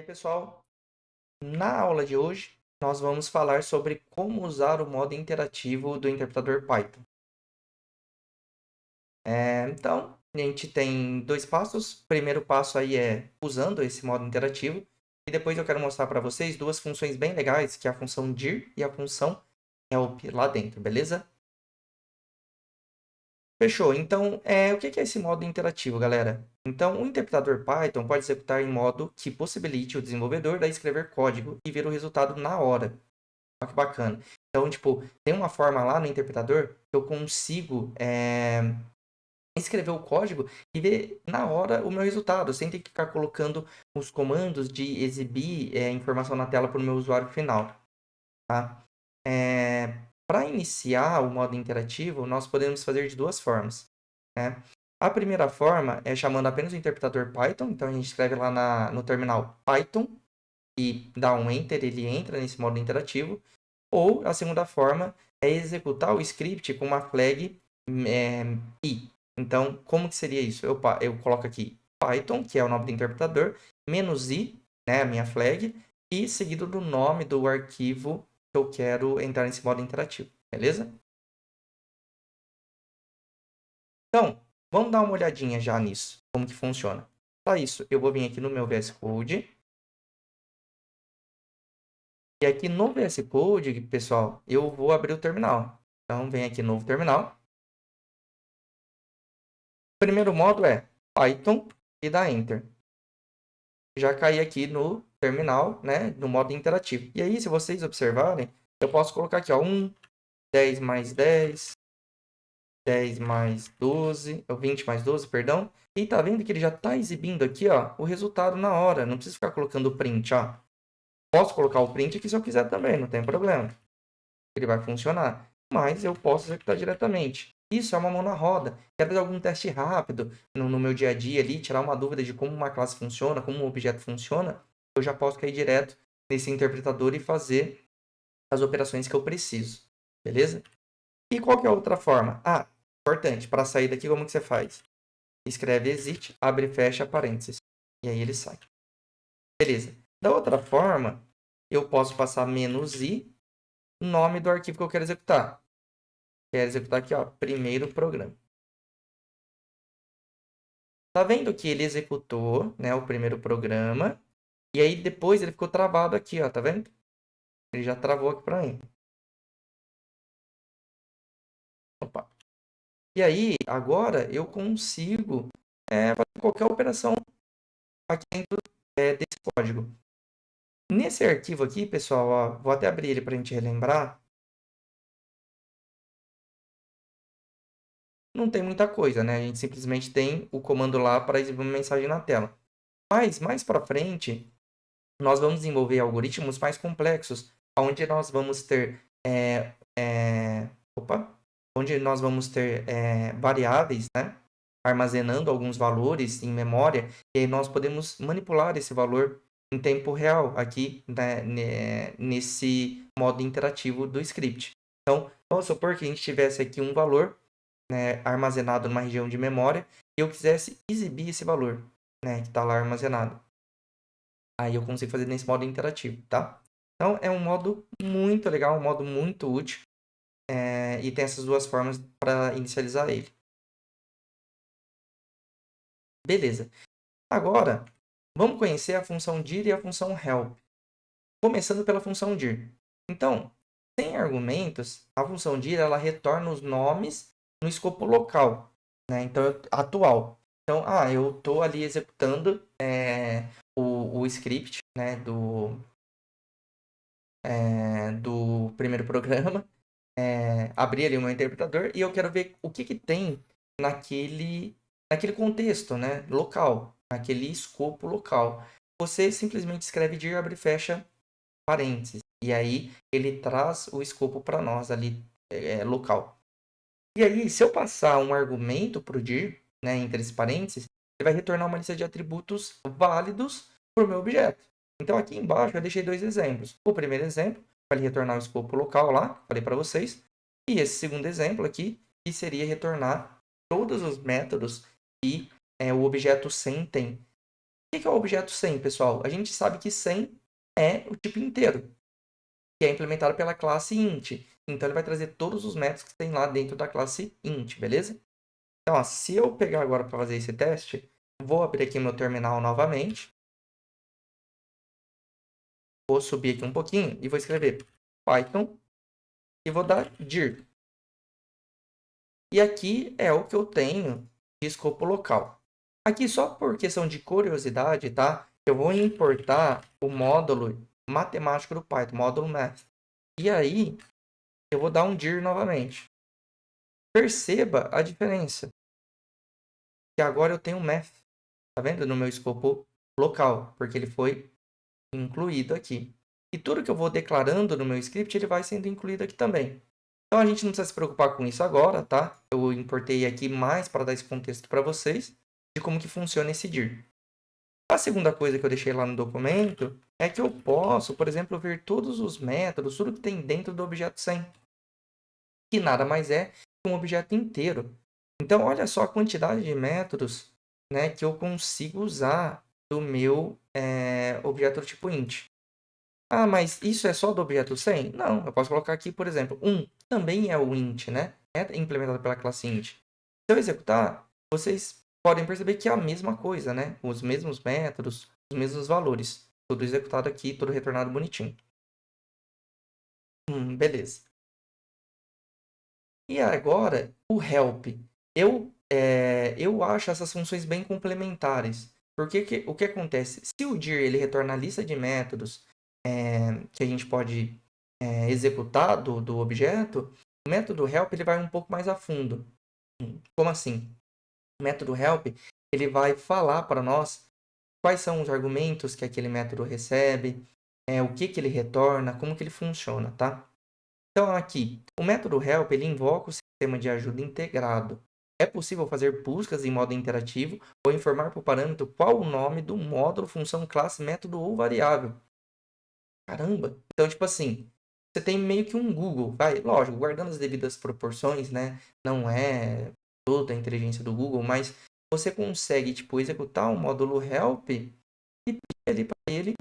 E aí, pessoal, na aula de hoje, nós vamos falar sobre como usar o modo interativo do interpretador Python. Então, a gente tem dois passos. O primeiro passo aí é usando esse modo interativo. E depois eu quero mostrar para vocês duas funções bem legais, que é a função dir e a função help lá dentro, beleza? Fechou. Então, o que é esse modo interativo, galera? Então, o interpretador Python pode executar em modo que possibilite o desenvolvedor a escrever código e ver o resultado na hora. Olha que bacana. Então, tipo, tem uma forma lá no interpretador que eu consigo escrever o código e ver na hora o meu resultado, sem ter que ficar colocando os comandos de exibir informação na tela para o meu usuário final. Tá? Para iniciar o modo interativo, nós podemos fazer de duas formas. Né? A primeira forma é chamando apenas o interpretador Python. Então, a gente escreve lá no terminal Python e dá um Enter, ele entra nesse modo interativo. Ou a segunda forma é executar o script com uma flag i. Então, como que seria isso? Eu coloco aqui Python, que é o nome do interpretador, -i, né, a minha flag, e seguido do nome do arquivo que eu quero entrar nesse modo interativo, beleza? Então, vamos dar uma olhadinha já nisso, como que funciona. Para isso, eu vou vir aqui no meu VS Code. E aqui no VS Code, pessoal, eu vou abrir o terminal. Então, vem aqui novo terminal. O primeiro modo é Python e dá Enter. Já caí aqui no terminal, né, no modo interativo. E aí, se vocês observarem, eu posso colocar aqui, ó, 1, 10 mais 10, 10 mais 12, ou 20 mais 12, perdão. E tá vendo que ele já está exibindo aqui, ó, o resultado na hora. Não precisa ficar colocando o print, ó. Posso colocar o print aqui se eu quiser também, não tem problema. Ele vai funcionar. Mas eu posso executar diretamente. Isso é uma mão na roda. Quero fazer algum teste rápido no meu dia a dia ali, tirar uma dúvida de como uma classe funciona, como um objeto funciona. Eu já posso cair direto nesse interpretador e fazer as operações que eu preciso. Beleza? E qual que é a outra forma? Ah, importante. Para sair daqui, como que você faz? Escreve exit, abre e fecha parênteses. E aí ele sai. Beleza. Da outra forma, eu posso passar -i, nome do arquivo que eu quero executar. Quero executar aqui, ó, primeiro programa. Tá vendo que ele executou, né, o primeiro programa. E aí depois ele ficou travado aqui, ó, tá vendo? Ele já travou aqui para mim. Opa. E aí, agora eu consigo fazer qualquer operação aqui dentro desse código. Nesse arquivo aqui, pessoal, ó, vou até abrir ele para a gente relembrar. Não tem muita coisa, né? A gente simplesmente tem o comando lá para exibir uma mensagem na tela. Mas mais para frente, nós vamos desenvolver algoritmos mais complexos, onde nós vamos ter onde nós vamos ter variáveis, né, armazenando alguns valores em memória, e aí nós podemos manipular esse valor em tempo real aqui, né, nesse modo interativo do script. Então, vamos supor que a gente tivesse aqui um valor, né, armazenado numa região de memória e eu quisesse exibir esse valor, né, que está lá armazenado. Aí eu consigo fazer nesse modo interativo, tá? Então, é um modo muito legal, um modo muito útil. E tem essas duas formas para inicializar ele. Beleza. Agora, vamos conhecer a função dir e a função help. Começando pela função dir. Então, sem argumentos, a função dir ela retorna os nomes no escopo local, né? Então, atual. Então, eu estou ali executando o script, né, do primeiro programa. Abrir ali o meu interpretador e eu quero ver o que tem naquele contexto, né, local, naquele escopo local. Você simplesmente escreve dir, abre e fecha parênteses. E aí ele traz o escopo para nós ali local. E aí, se eu passar um argumento para o dir, né, entre esses parênteses, ele vai retornar uma lista de atributos válidos para o meu objeto. Então, aqui embaixo eu deixei dois exemplos. O primeiro exemplo vai retornar o escopo local lá, falei para vocês. E esse segundo exemplo aqui, que seria retornar todos os métodos que o objeto 100 tem. que é o objeto 100, pessoal? A gente sabe que 100 é o tipo inteiro, que é implementado pela classe int. Então, ele vai trazer todos os métodos que tem lá dentro da classe int, beleza? Então, ó, se eu pegar agora para fazer esse teste, vou abrir aqui meu terminal novamente. Vou subir aqui um pouquinho e vou escrever Python e vou dar dir. E aqui é o que eu tenho de escopo local. Aqui, só por questão de curiosidade, tá? Eu vou importar o módulo matemático do Python, módulo math. E aí, eu vou dar um dir novamente. Perceba a diferença. Que agora eu tenho math, tá vendo? No meu escopo local, porque ele foi incluído aqui. E tudo que eu vou declarando no meu script, ele vai sendo incluído aqui também. Então, a gente não precisa se preocupar com isso agora, tá? Eu importei aqui mais para dar esse contexto para vocês de como que funciona esse dir. A segunda coisa que eu deixei lá no documento é que eu posso, por exemplo, ver todos os métodos, tudo que tem dentro do objeto 100, que nada mais é que um objeto inteiro. Então, olha só a quantidade de métodos, né, que eu consigo usar do meu objeto do tipo int. Ah, mas isso é só do objeto 100? Não, eu posso colocar aqui, por exemplo, também é o int, né? É implementado pela classe int. Se eu executar, vocês podem perceber que é a mesma coisa, né? Os mesmos métodos, os mesmos valores. Tudo executado aqui, tudo retornado bonitinho. Beleza. E agora, o help. Eu acho essas funções bem complementares. Porque o que acontece? Se o dir ele retorna a lista de métodos que a gente pode executar do objeto, o método help ele vai um pouco mais a fundo. Como assim? O método help ele vai falar para nós quais são os argumentos que aquele método recebe, o que ele retorna, como que ele funciona, tá? Então, aqui, o método help ele invoca o sistema de ajuda integrado. É possível fazer buscas em modo interativo ou informar para o parâmetro qual o nome do módulo, função, classe, método ou variável. Caramba! Então, tipo assim, você tem meio que um Google, vai, lógico, guardando as devidas proporções, né? Não é toda a inteligência do Google, mas você consegue, tipo, executar um módulo help e pedir ali para ele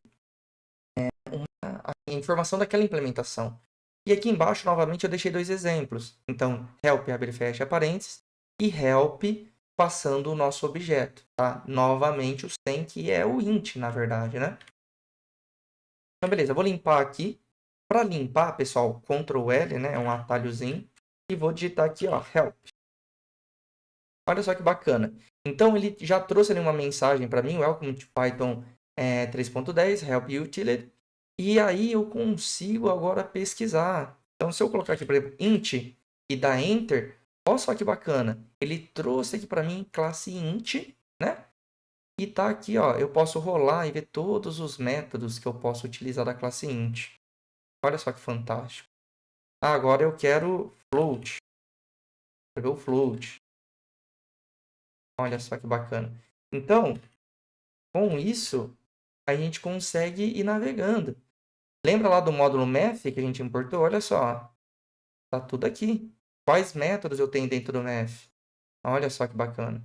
a informação daquela implementação. E aqui embaixo, novamente, eu deixei dois exemplos. Então, help, abre e fecha parênteses, e help passando o nosso objeto, tá? Novamente, o 100, que é o int, na verdade, né? Então, beleza, eu vou limpar aqui. Para limpar, pessoal, Ctrl L, né? É um atalhozinho. E vou digitar aqui, ó, help. Olha só que bacana. Então, ele já trouxe ali uma mensagem para mim, Welcome to Python 3.10, Help Utility. E aí eu consigo agora pesquisar. Então, se eu colocar aqui, por exemplo, int e dar enter, olha só que bacana. Ele trouxe aqui para mim classe int, né? E tá aqui, ó, eu posso rolar e ver todos os métodos que eu posso utilizar da classe int. Olha só que fantástico. Ah, agora eu quero float. Quero ver o float. Olha só que bacana. Então, com isso, a gente consegue ir navegando. Lembra lá do módulo math que a gente importou? Olha só, tá tudo aqui. Quais métodos eu tenho dentro do math? Olha só que bacana,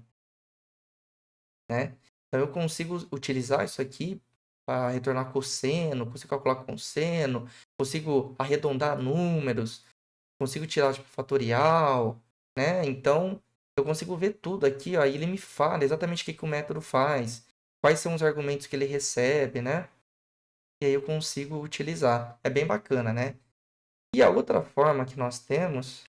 né? Então eu consigo utilizar isso aqui para retornar cosseno, consigo calcular cosseno, consigo arredondar números, consigo tirar tipo fatorial, né? Então eu consigo ver tudo aqui, ó, e ele me fala exatamente o que o método faz, quais são os argumentos que ele recebe, né? E aí eu consigo utilizar. É bem bacana, né? E a outra forma que nós temos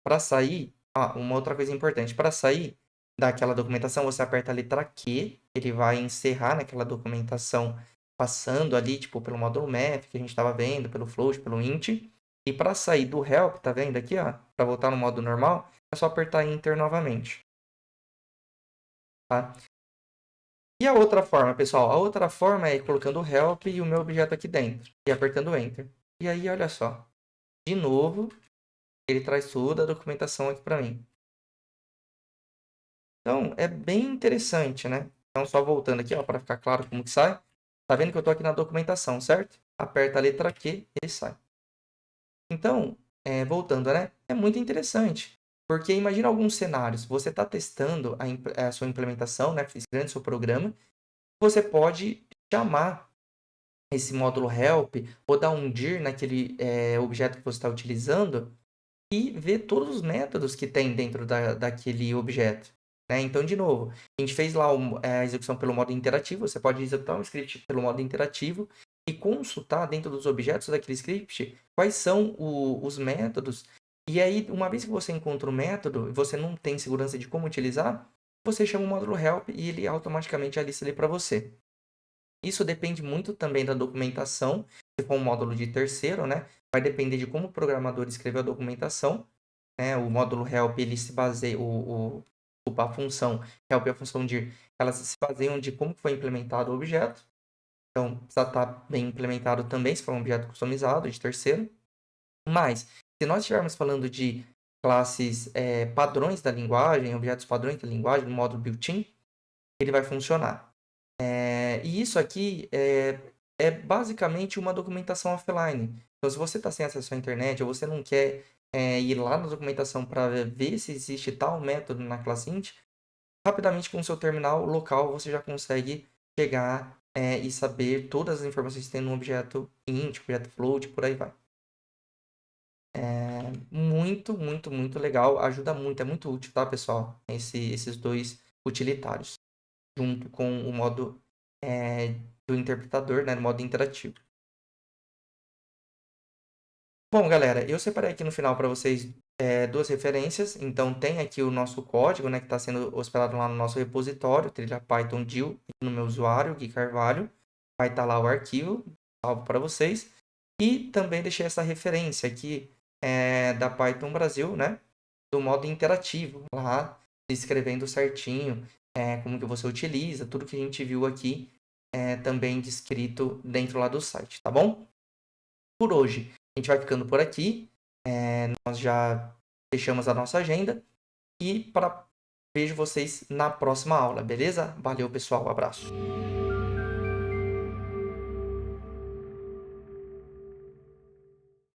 para sair, uma outra coisa importante, para sair daquela documentação, você aperta a letra Q, ele vai encerrar naquela documentação, passando ali, tipo, pelo módulo math que a gente estava vendo, pelo float, pelo int. E para sair do help, tá vendo aqui, ó, para voltar no modo normal, é só apertar enter novamente, tá? E a outra forma, pessoal, a outra forma é colocando o help e o meu objeto aqui dentro e apertando enter. E aí, olha só, de novo, ele traz toda a documentação aqui para mim. Então, é bem interessante, né? Então, só voltando aqui, ó, para ficar claro como que sai. Tá vendo que eu tô aqui na documentação, certo? Aperta a letra Q, ele sai. Então, voltando, né? É muito interessante. Porque imagina alguns cenários. Você está testando a sua implementação, né? Escrevendo seu programa. você pode chamar esse módulo help ou dar um dir naquele objeto que você está utilizando e ver todos os métodos que tem dentro daquele objeto. Né? Então, de novo, a gente fez lá a execução pelo modo interativo. Você pode executar um script pelo modo interativo e consultar dentro dos objetos daquele script quais são os métodos. E aí, uma vez que você encontra o método e você não tem segurança de como utilizar, você chama o módulo help e ele automaticamente alista ali para você. Isso depende muito também da documentação. Se for um módulo de terceiro, né? Vai depender de como o programador escreveu a documentação. Né? O módulo help, ele se baseia... a função help e a função dir, elas se baseiam de como foi implementado o objeto. Então, precisa estar bem implementado também, se for um objeto customizado de terceiro. Mas, se nós estivermos falando de classes padrões da linguagem, objetos padrões da linguagem, no módulo built-in, ele vai funcionar. E isso aqui é basicamente uma documentação offline. Então, se você está sem acesso à internet ou você não quer ir lá na documentação para ver se existe tal método na classe int, rapidamente com o seu terminal local você já consegue chegar e saber todas as informações que tem no objeto int, objeto float, por aí vai. Muito, muito, muito legal. Ajuda muito, é muito útil, tá, pessoal? Esses dois utilitários, junto com o modo do interpretador, né, no modo interativo. Bom, galera, eu separei aqui no final para vocês duas referências. Então, tem aqui o nosso código, né, que está sendo hospedado lá no nosso repositório, trilha Python DIL, no meu usuário, Gui Carvalho. Vai estar lá o arquivo, salvo para vocês. E também deixei essa referência aqui da Python Brasil, né, do modo interativo, lá descrevendo certinho como que você utiliza, tudo que a gente viu aqui também descrito dentro lá do site, tá bom? Por hoje, a gente vai ficando por aqui. Nós já fechamos a nossa agenda e vejo vocês na próxima aula, beleza? Valeu, pessoal. Abraço.